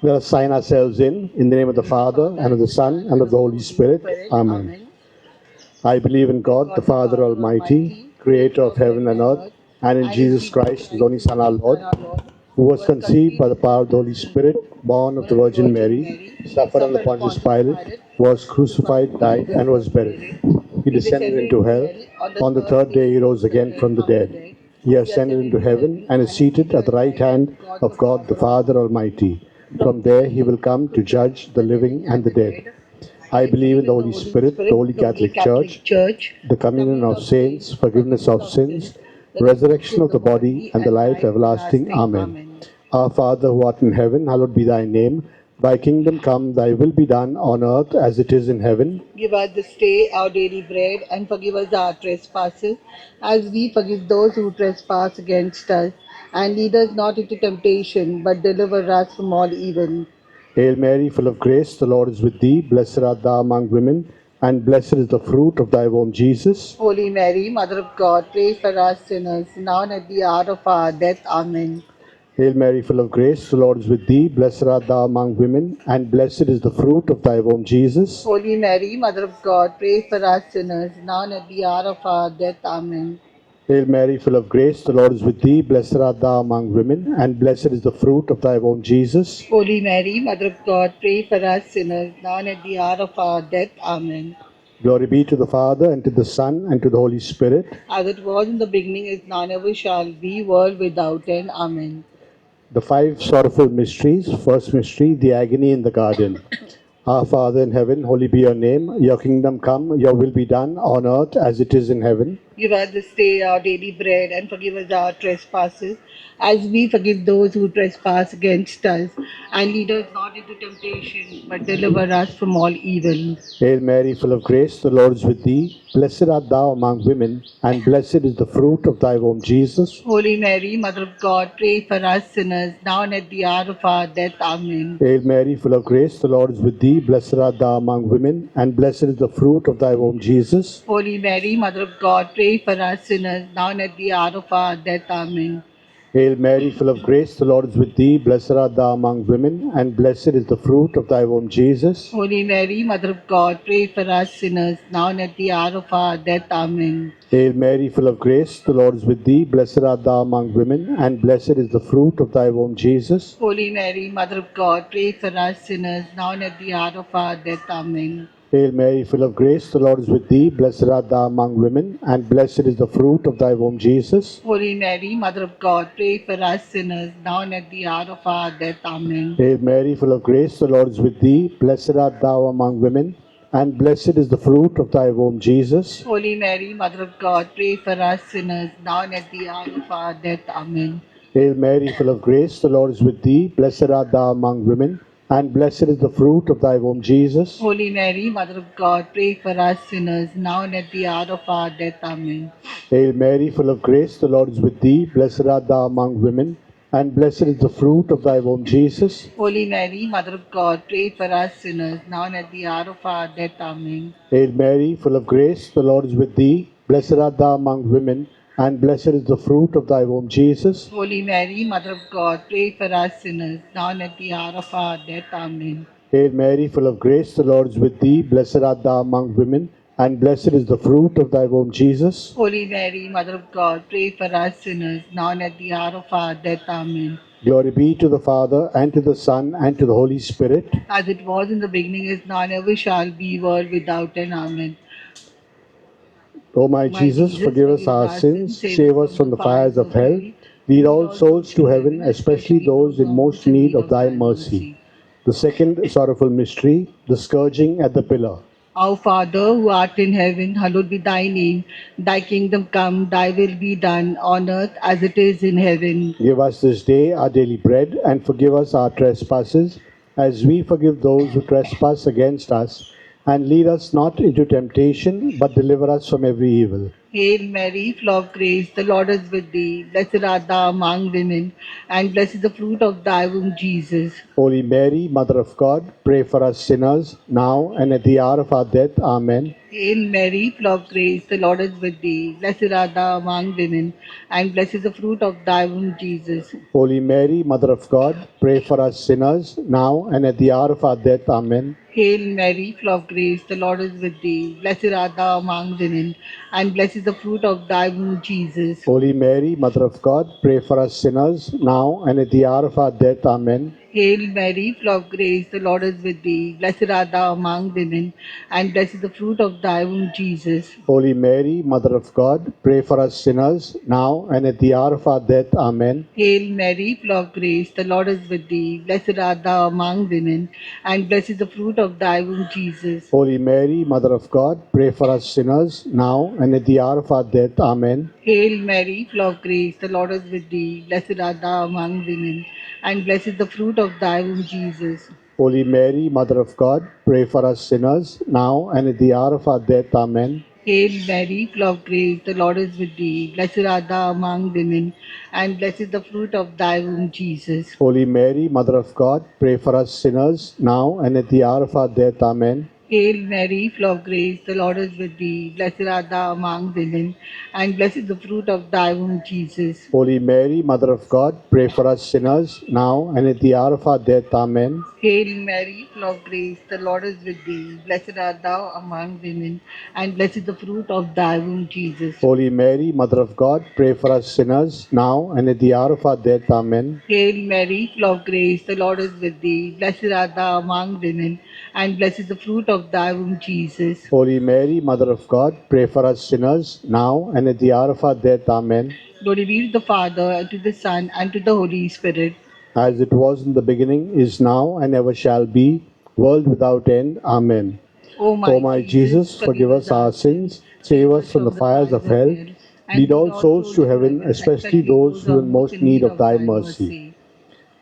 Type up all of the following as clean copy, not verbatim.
Let us sign ourselves in the name of the Father, and of the Son, and of the Holy Spirit. Amen. I believe in God, the Father Almighty, creator of heaven and earth, and in Jesus Christ, his only Son, our Lord, who was conceived by the power of the Holy Spirit, born of the Virgin Mary, suffered under Pontius Pilate, was crucified, died, and was buried. He descended into hell. On the third day, he rose again from the dead. He ascended into heaven and is seated at the right hand of God, the Father Almighty. From there, he will come to judge the living and the dead. I believe in the Holy Spirit, the Holy Catholic Church, the communion of saints, forgiveness of sins, resurrection of the body, and the life everlasting. Amen. Our Father who art in heaven, hallowed be thy name. Thy kingdom come, thy will be done on earth as it is in heaven. Give us this day our daily bread, and forgive us our trespasses, as we forgive those who trespass against us. And lead us not into temptation, but deliver us from all evil. Hail Mary, full of grace, the Lord is with thee. Blessed art thou among women, and blessed is the fruit of thy womb, Jesus. Holy Mary, Mother of God, pray for us sinners, now and at the hour of our death. Amen. Hail Mary, full of grace, the Lord is with thee. Blessed art thou among women, and blessed is the fruit of thy womb, Jesus. Holy Mary, Mother of God, pray for us sinners, now and at the hour of our death. Amen. Hail Mary, full of grace, the Lord is with thee. Blessed art thou among women, and blessed is the fruit of thy womb, Jesus. Holy Mary, Mother of God, pray for us sinners, now and at the hour of our death. Amen. Glory be to the Father, and to the Son, and to the Holy Spirit. As it was in the beginning, is now, and ever shall be, world without end. Amen. The five sorrowful mysteries. First mystery, the agony in the garden. Our Father in heaven, holy be your name. Your kingdom come, your will be done on earth as it is in heaven. Give us this day our daily bread, and forgive us our trespasses, as we forgive those who trespass against us. And lead us not into temptation, but deliver us from all evil. Hail Mary, full of grace, the Lord is with thee. Blessed art thou among women, and blessed is the fruit of thy womb, Jesus. Holy Mary, Mother of God, pray for us sinners, now and at the hour of our death. Amen. Hail Mary, full of grace, the Lord is with thee. Blessed art thou among women, and blessed is the fruit of thy womb, Jesus. Holy Mary, Mother of God, pray for us sinners, now and at the hour of our death. Amen. Hail Mary, full of grace, the Lord is with thee. Blessed art thou among women, and blessed is the fruit of thy womb, Jesus. Holy Mary, Mother of God, pray for us sinners, now and at the hour of our death. Amen. Hail Mary, full of grace, the Lord is with thee. Blessed art thou among women, and blessed is the fruit of thy womb, Jesus. Holy Mary, Mother of God, pray for us sinners, now and at the hour of our death. Amen. Hail Mary, full of grace, the Lord is with thee. Blessed art thou among women, and blessed is the fruit of thy womb, Jesus. Holy Mary, Mother of God, pray for us sinners, now and at the hour of our death. Amen. Hail Mary, full of grace, the Lord is with thee. Blessed art thou among women, and blessed is the fruit of thy womb, Jesus. Holy Mary, Mother of God, pray for us sinners, now and at the hour of our death. Amen. Hail Mary, full of grace, the Lord is with thee. Blessed art thou among women, and blessed is the fruit of thy womb, Jesus. Holy Mary, Mother of God, pray for us sinners, now and at the hour of our death. Amen. Hail Mary, full of grace, the Lord is with thee. Blessed art thou among women, and blessed is the fruit of thy womb, Jesus. Holy Mary, Mother of God, pray for us sinners, now and at the hour of our death. Amen. Hail Mary, full of grace, the Lord is with thee. Blessed art thou among women, and blessed is the fruit of thy womb, Jesus. Holy Mary, Mother of God, pray for us sinners, now and at the hour of our death. Amen. Hail Mary, full of grace, the Lord is with thee. Blessed art thou among women, and blessed is the fruit of thy womb, Jesus. Holy Mary, Mother of God, pray for us sinners, now and at the hour of our death. Amen. Glory be to the Father, and to the Son, and to the Holy Spirit. As it was in the beginning, is now, and ever shall be, world without end. Amen. O my Jesus, forgive us our sins, save us from the fires of hell, lead all souls to heaven, especially those in most need of thy mercy. The second sorrowful mystery, the scourging at the pillar. Our Father, who art in heaven, hallowed be thy name. Thy kingdom come, thy will be done, on earth as it is in heaven. Give us this day our daily bread, and forgive us our trespasses, as we forgive those who trespass against us. And lead us not into temptation, but deliver us from every evil. Hail Mary, full of grace, the Lord is with thee. Blessed art thou among women, and blessed is the fruit of thy womb, Jesus. Holy Mary, Mother of God, pray for us sinners, now and at the hour of our death. Amen. Hail Mary, full of grace, the Lord is with thee. Blessed art thou among women, and blessed is the fruit of thy womb, Jesus. Holy Mary, Mother of God, pray for us sinners, now and at the hour of our death. Amen. Hail Mary, full of grace, the Lord is with thee. Blessed art thou among women, and blessed is the fruit of thy womb, Jesus. Holy Mary, Mother of God, pray for us sinners, now and at the hour of our death. Amen. Hail Mary, full of grace, the Lord is with thee. Blessed art thou among women, and blessed is the fruit of thy womb, Jesus. Holy Mary, Mother of God, pray for us sinners, now and at the hour of our death. Amen. Hail Mary, full of grace, the Lord is with thee. Blessed art thou among women, and blessed is the fruit of thy womb, Jesus. Holy Mary, Mother of God, pray for us sinners, now and at the hour of our death. Amen. Hail Mary, full of grace, the Lord is with thee. Blessed art thou among women, and blessed is the fruit of thy womb, Jesus. Holy Mary, Mother of God, pray for us sinners, now and at the hour of our death. Amen. Hail Mary, full of grace, the Lord is with thee. Blessed art thou among women, and blessed is the fruit of thy womb, Jesus. Holy Mary, Mother of God, pray for us sinners, now and at the hour of our death. Amen. Hail Mary, full of grace, the Lord is with thee. Blessed art thou among women, and blessed is the fruit of thy womb, Jesus. Holy Mary, Mother of God, pray for us sinners, now and at the hour of our death. Amen. Hail Mary, full of grace, the Lord is with thee. Blessed art thou among women, and blessed is the fruit of thy womb, Jesus. Holy Mary, Mother of God, pray for us sinners, now and at the hour of our death. Amen. Hail Mary, full of grace, the Lord is with thee. Blessed art thou among women, and blessed is the fruit of thy womb, Jesus. Holy Mary, Mother of God, pray for us sinners, now and at the hour of our death. Amen. Glory be to the Father, and to the Son, and to the Holy Spirit. As it was in the beginning, is now, and ever shall be, world without end. Amen. O O my Jesus, forgive us our sins, save us from the fires of hell, lead all souls to heaven, especially those who are in most need of thy mercy.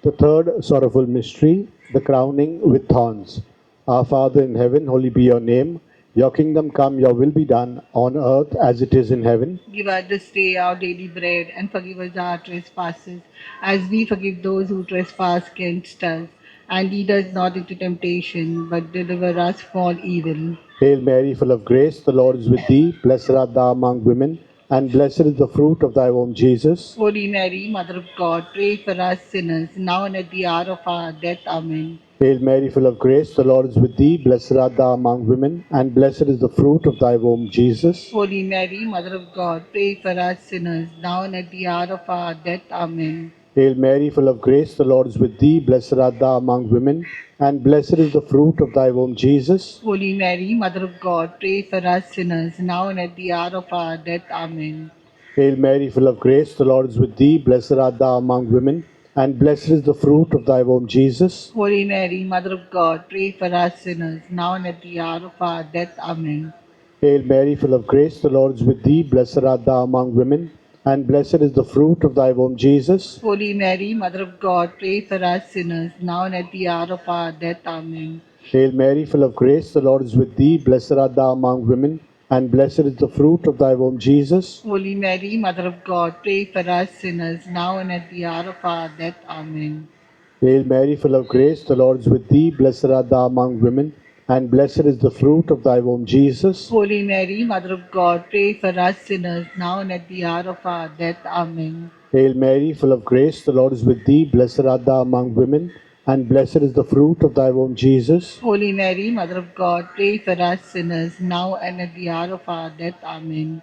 The third sorrowful mystery, the crowning with thorns. Our Father in heaven, holy be your name. Your kingdom come, your will be done, on earth as it is in heaven. Give us this day our daily bread, and forgive us our trespasses, as we forgive those who trespass against us. And lead us not into temptation, but deliver us from all evil. Hail Mary, full of grace, the Lord is with thee. Blessed art thou among women, and blessed is the fruit of thy womb, Jesus. Holy Mary, Mother of God, pray for us sinners, now and at the hour of our death. Amen. Hail Mary, full of grace, the Lord is with thee. Blessed art thou among women, and blessed is the fruit of thy womb, Jesus. Holy Mary, Mother of God, pray for us sinners, now and at the hour of our death. Amen. Hail Mary, full of grace, the Lord is with thee. Blessed art thou among women, and blessed is the fruit of thy womb, Jesus. Holy Mary, Mother of God, pray for us sinners, now and at the hour of our death. Amen. Hail Mary, full of grace, the Lord is with thee. Blessed art thou among women, and blessed is the fruit of thy womb, Jesus. Holy Mary, Mother of God, pray for us sinners, now and at the hour of our death. Amen. Hail Mary, full of grace, the Lord is with thee. Blessed art thou among women, and blessed is the fruit of thy womb, Jesus. Holy Mary, Mother of God, pray for us sinners, now and at the hour of our death. Amen. Hail Mary, full of grace, the Lord is with thee. Blessed art thou among women, and blessed is the fruit of thy womb, Jesus. Holy Mary, Mother of God, pray for us sinners, now and at the hour of our death. Amen. Hail Mary, full of grace, the Lord is with thee. Blessed art thou among women, and blessed is the fruit of thy womb, Jesus. Holy Mary, Mother of God, pray for us sinners, now and at the hour of our death. Amen. Hail Mary, full of grace, the Lord is with thee. Blessed art thou among women, and blessed is the fruit of thy womb, Jesus. Holy Mary, Mother of God, pray for us sinners, now and at the hour of our death. Amen.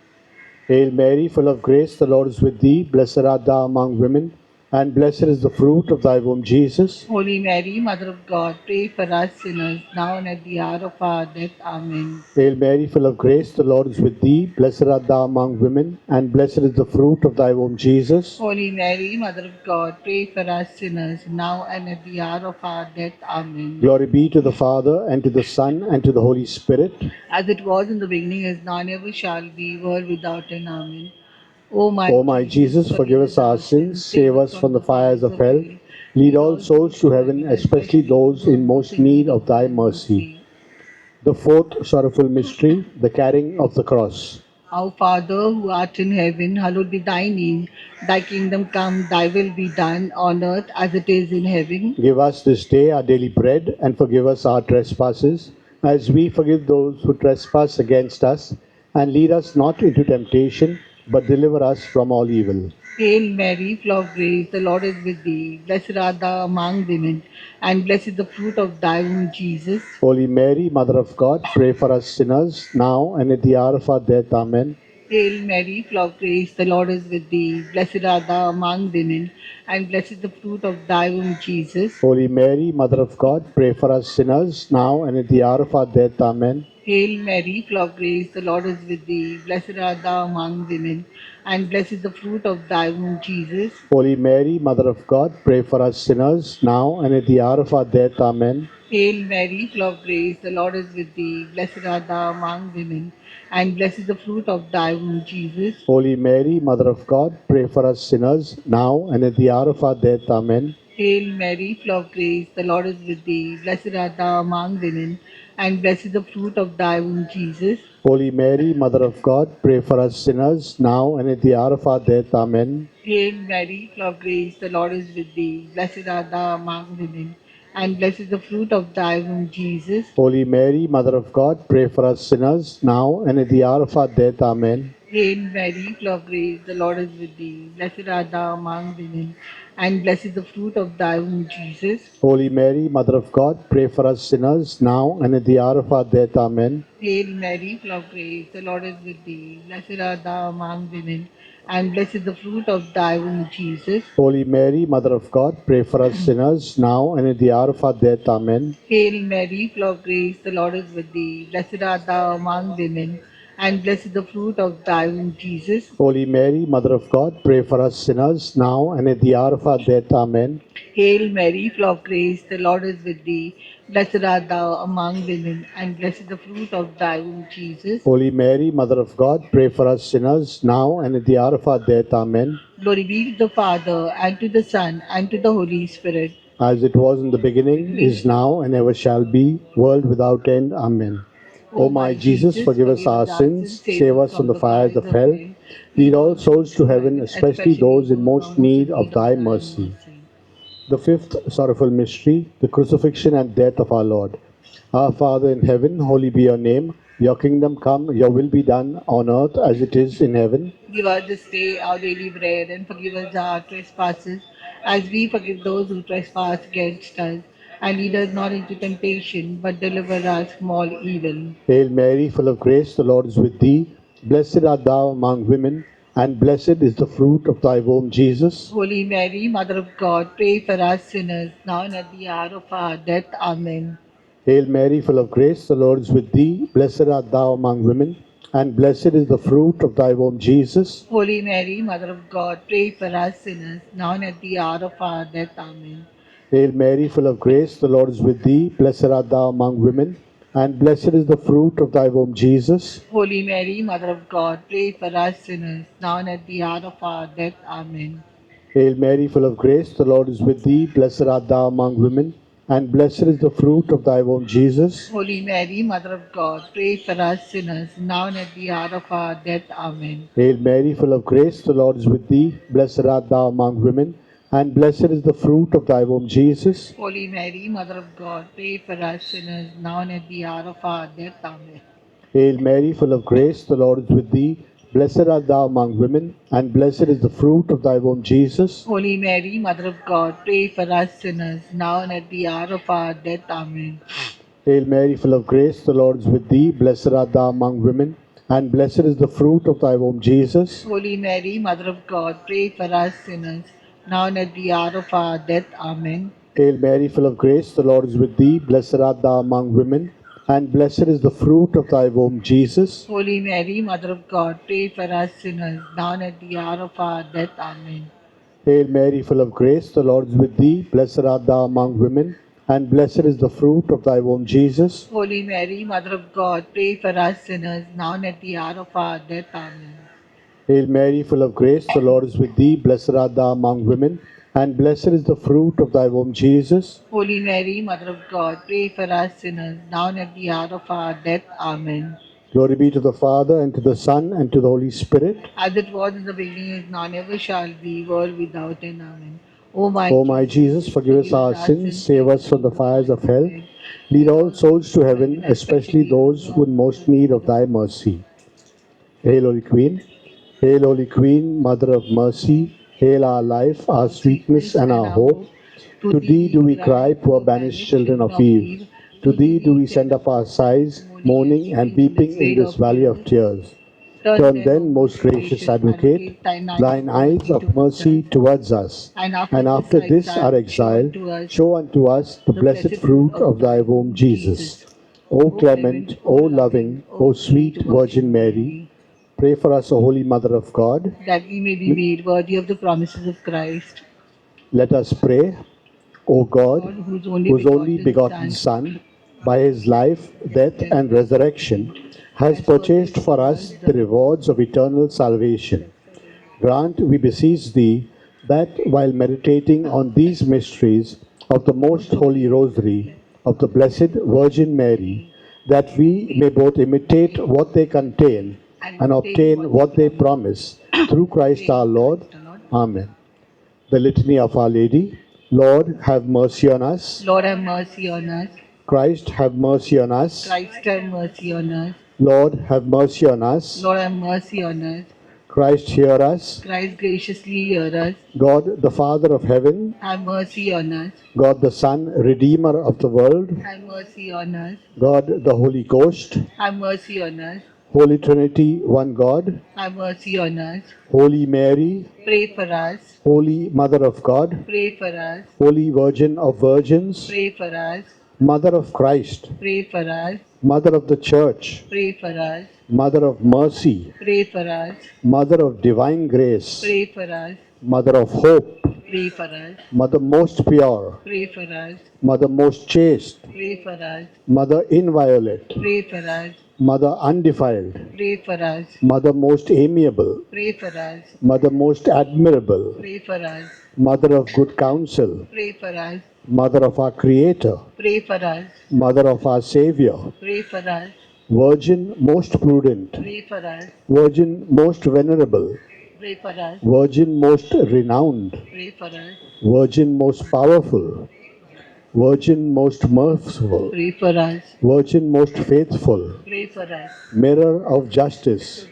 Hail Mary, full of grace, the Lord is with thee. Blessed art thou among women, and blessed is the fruit of thy womb, Jesus. Holy Mary, Mother of God, pray for us sinners, now and at the hour of our death. Amen. Hail Mary, full of grace, the Lord is with thee. Blessed art thou among women, and blessed is the fruit of thy womb, Jesus. Holy Mary, Mother of God, pray for us sinners, now and at the hour of our death. Amen. Glory be to the Father, and to the Son, and to the Holy Spirit. As it was in the beginning, is now, and ever shall be, world without end. Amen. O my Jesus, forgive us our sins, save us from the fires of hell, lead all souls to heaven, especially those in most need of thy mercy. The fourth sorrowful mystery, the carrying of the cross. Our Father who art in heaven, hallowed be thy name. Thy kingdom come, thy will be done on earth as it is in heaven. Give us this day our daily bread, and forgive us our trespasses, as we forgive those who trespass against us. And lead us not into temptation, but deliver us from all evil. Hail Mary, full of grace, the Lord is with thee. Blessed art thou among women, and blessed is the fruit of thy womb, Jesus. Holy Mary, Mother of God, pray for us sinners, now and at the hour of our death. Amen. Hail Mary, full of grace, the Lord is with thee. Blessed art thou among women, and blessed is the fruit of thy womb, Jesus. Holy Mary, Mother of God, pray for us sinners, now and at the hour of our death. Amen. Hail Mary, full of grace, the Lord is with thee. Blessed art thou among women, and blessed is the fruit of thy womb, Jesus. Holy Mary, Mother of God, pray for us sinners, now and at the hour of our death. Amen. Hail Mary, full of grace, the Lord is with thee. Blessed art thou among women, and blessed is the fruit of thy womb, Jesus. Holy Mary, Mother of God, pray for us sinners, now and at the hour of our death. Amen. Hail Mary, full of grace, the Lord is with thee. Blessed art thou among women, and blessed is the fruit of thy womb, Jesus. Holy Mary, Mother of God, pray for us sinners, now and at the hour of our death. Amen. Hail Mary, full of grace, the Lord is with thee. Blessed art thou among women, and blessed is the fruit of thy womb, Jesus. Holy Mary, Mother of God, pray for us sinners, now and at the hour of our death. Amen. Hail Mary, full of grace, the Lord is with thee. Blessed art thou among women, and blessed is the fruit of thy womb, Jesus. Holy Mary, Mother of God, pray for us sinners, now and at the hour of our death. Amen. Hail Mary, full of grace, the Lord is with thee. Blessed art thou among women, and blessed is the fruit of thy womb, Jesus. Holy Mary, Mother of God, pray for us sinners, now and at the hour of our death. Amen. Hail Mary, full of grace, the Lord is with thee. Blessed art thou among women, and blessed is the fruit of thy womb, Jesus. Holy Mary, Mother of God, pray for us sinners, now and at the hour of our death. Amen. Hail Mary, full of grace, the Lord is with thee. Blessed art thou among women, and blessed is the fruit of thy womb, Jesus. Holy Mary, Mother of God, pray for us sinners, now and at the hour of our death. Amen. Glory be to the Father, and to the Son, and to the Holy Spirit. As it was in the beginning, is now, and ever shall be, world without end. Amen. O my Jesus, forgive us our sins, save us from the fires of hell, lead all souls to heaven, especially those in most need of thy mercy. The fifth sorrowful mystery, the crucifixion and death of our Lord. Our Father in heaven, holy be your name. Your kingdom come, your will be done on earth as it is in heaven. Give us this day our daily bread, and forgive us our trespasses, as we forgive those who trespass against us. And lead us not into temptation, but deliver us from all evil. Hail Mary, full of grace, the Lord is with thee. Blessed art thou among women, and blessed is the fruit of thy womb, Jesus. Holy Mary, Mother of God, pray for us sinners, now and at the hour of our death. Amen. Hail Mary, full of grace, the Lord is with thee. Blessed art thou among women, and blessed is the fruit of thy womb, Jesus. Holy Mary, Mother of God, pray for us sinners, now and at the hour of our death. Amen. Hail Mary, full of grace, the Lord is with thee. Blessed art thou among women, and blessed is the fruit of thy womb, Jesus. Holy Mary, Mother of God, pray for us sinners, now and at the hour of our death. Amen. Hail Mary, full of grace, the Lord is with thee. Blessed art thou among women, and blessed is the fruit of thy womb, Jesus. Holy Mary, Mother of God, pray for us sinners, now and at the hour of our death. Amen. Hail Mary, full of grace, the Lord is with thee. Blessed art thou among women, and blessed is the fruit of thy womb, Jesus. Holy Mary, Mother of God, pray for us sinners, now and at the hour of our death. Amen. Hail Mary, full of grace, the Lord is with thee. Blessed art thou among women, and blessed is the fruit of thy womb, Jesus. Holy Mary, Mother of God, pray for us sinners, now and at the hour of our death. Amen. Hail Mary, full of grace, the Lord is with thee. Blessed art thou among women, and blessed is the fruit of thy womb, Jesus. Holy Mary, Mother of God, pray for us sinners, now and at the hour of our death. Amen. Hail Mary, full of grace, the Lord is with thee. Blessed art thou among women, and blessed is the fruit of thy womb, Jesus. Holy Mary, Mother of God, pray for us sinners, now and at the hour of our death. Amen. Hail Mary, full of grace, the Lord is with thee. Blessed art thou among women, and blessed is the fruit of thy womb, Jesus. Holy Mary, Mother of God, pray for us sinners, now and at the hour of our death. Amen. Hail Mary, full of grace, the Lord is with thee. Blessed art thou among women, and blessed is the fruit of thy womb, Jesus. Holy Mary, Mother of God, pray for us sinners, now and at the hour of our death. Amen. Glory be to the Father, and to the Son, and to the Holy Spirit. As it was in the beginning, is now, and ever shall be, world without end. Amen. O my, O my Jesus, forgive us our sins, save us from the fires of hell. Lead all souls to heaven, especially those who in most need of thy mercy. Hail, Holy Queen. Hail, Holy Queen, Mother of mercy. Hail our life, our sweetness, and our hope. To thee do we cry, poor banished children of Eve. To thee do we send up our sighs, mourning and weeping in this valley of tears. Turn then, most gracious Advocate, thine eyes of mercy towards us, and after this our exile, show unto us the blessed fruit of thy womb, Jesus. O clement, O loving, O sweet Virgin Mary, pray for us, O Holy Mother of God. that we may be made worthy of the promises of Christ. Let us pray. O God, whose whose only begotten Son, by his life, death, and resurrection, has purchased for us the rewards of eternal salvation. Grant, we beseech thee, that while meditating on these mysteries of the most holy Rosary of the Blessed Virgin Mary, that we may both imitate what they contain and obtain what they promise, through Christ our Lord. Amen. The Litany of Our Lady. Lord, have mercy on us. Lord, have mercy on us. Christ, have mercy on us. Christ, have mercy on us. Lord, have mercy on us. Lord, have mercy on us. Christ, hear us. Christ, graciously hear us. God, the Father of heaven, Have mercy on us. God, the Son, Redeemer of the world, Have mercy on us. God, the Holy Ghost, Have mercy on us. Holy Trinity, one God, Have mercy on us. Holy Mary, Pray for us. Holy Mother of God, Pray for us. Holy Virgin of Virgins, Pray for us. Mother of Christ, Pray for us. Mother of the Church, Pray for us. Mother of mercy, Pray for us. Mother of divine grace, Pray for us. Mother of hope, Pray for us. Mother most pure, Pray for us. Mother most chaste, Pray for us. Mother inviolate, Pray for us. Mother undefiled, Pray for us. Mother most amiable, Pray for us. Mother most admirable, Pray for us. Mother of good counsel, Pray for us. Mother of our Creator, Pray for us. Mother of our Savior, Pray for us. Virgin most prudent, Pray for us. Virgin most venerable, Pray for us. Virgin most renowned, Pray for us. Virgin most powerful, Virgin most merciful, Pray for us. Virgin most faithful, Pray for us. Mirror of justice,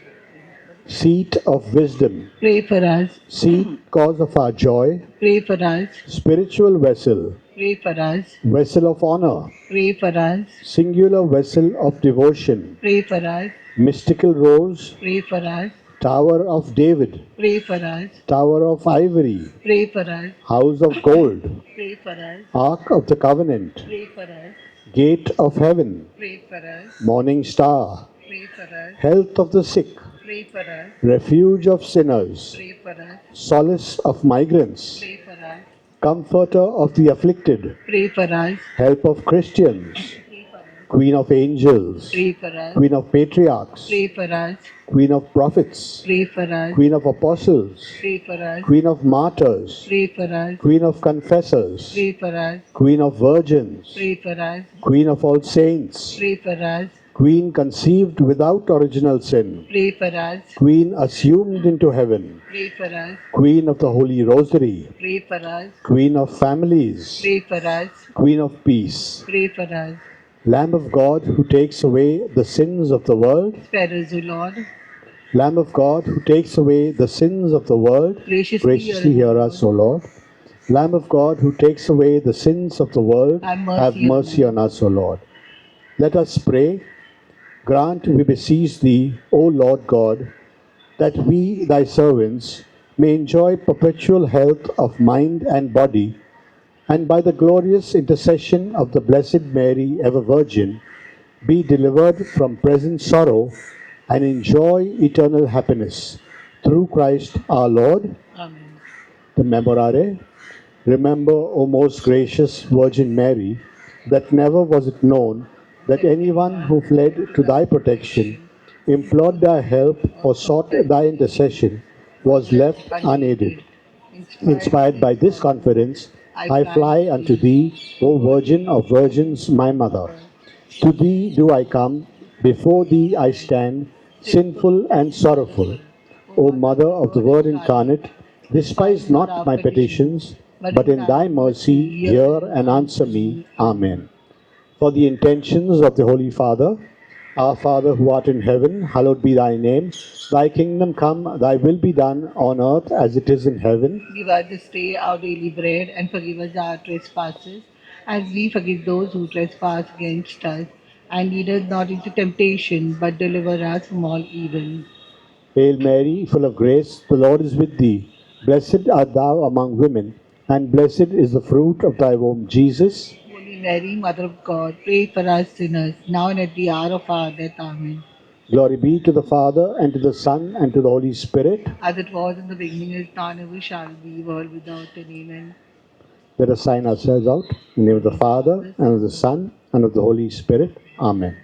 Seat of wisdom, Pray for us. Seat cause of our joy, Pray for us. Spiritual vessel, Pray for us. Vessel of honor, Pray for us. Singular vessel of devotion, Pray for us. Mystical rose, Pray for us. Tower of David, Pray for us. Tower of ivory, Pray for us. House of gold, Pray for us. Ark of the covenant, Pray for us. Gate of heaven, Pray for us. Morning star, Pray for us. Health of the sick, Pray for us. Refuge of sinners, Pray for us. Solace of migrants, Pray for us. Comforter of the afflicted, Pray for us. Help of Christians, Pray for us. Queen of angels, Pray for us. Queen of patriarchs, Pray for us. Queen of prophets, Pray for us. Queen of apostles, Pray for us. Queen of martyrs, Pray for us. Queen of confessors, Pray for us. Queen of virgins, Pray for us. Queen of all saints, Pray for us. Queen conceived without original sin, Pray for us. Queen assumed into heaven, Pray for us. Queen of the Holy Rosary, Pray for us. Queen of families, Pray for us. Queen of peace, Pray for us. Lamb of God who takes away the sins of the world, Spare us, O Lord. Lamb of God who takes away the sins of the world, graciously hear us, O Lord. Lamb of God who takes away the sins of the world, have mercy on us, O Lord. Let us pray. Grant, we beseech thee, O Lord God, that we, thy servants, may enjoy perpetual health of mind and body, and by the glorious intercession of the Blessed Mary, ever Virgin, be delivered from present sorrow and enjoy eternal happiness. Through Christ our Lord. Amen. The Memorare. Remember, O most gracious Virgin Mary, that never was it known that anyone who fled to thy protection, implored thy help, or sought thy intercession was left unaided. Inspired by this confidence, I fly unto thee, O Virgin of Virgins, my Mother. To thee do I come, Before thee I stand, sinful and sorrowful. O Mother of the Word incarnate, despise not my petitions, but in thy mercy hear and answer me. Amen. For the intentions of the Holy Father, our Father who art in heaven, hallowed be thy name. Thy kingdom come, thy will be done on earth as it is in heaven. Give us this day our daily bread, and forgive us our trespasses, as we forgive those who trespass against us. And lead us not into temptation, but deliver us from all evil. Hail Mary, full of grace, the Lord is with thee. Blessed art thou among women, and blessed is the fruit of thy womb, Jesus. Holy Mary, Mother of God, pray for us sinners, now and at the hour of our death. Amen. Glory be to the Father, and to the Son, and to the Holy Spirit. As it was in the beginning, is now, and ever shall be, world without end. Amen. Let us sign ourselves out in the name of the Father, and of the Son, and of the Holy Spirit. Amen.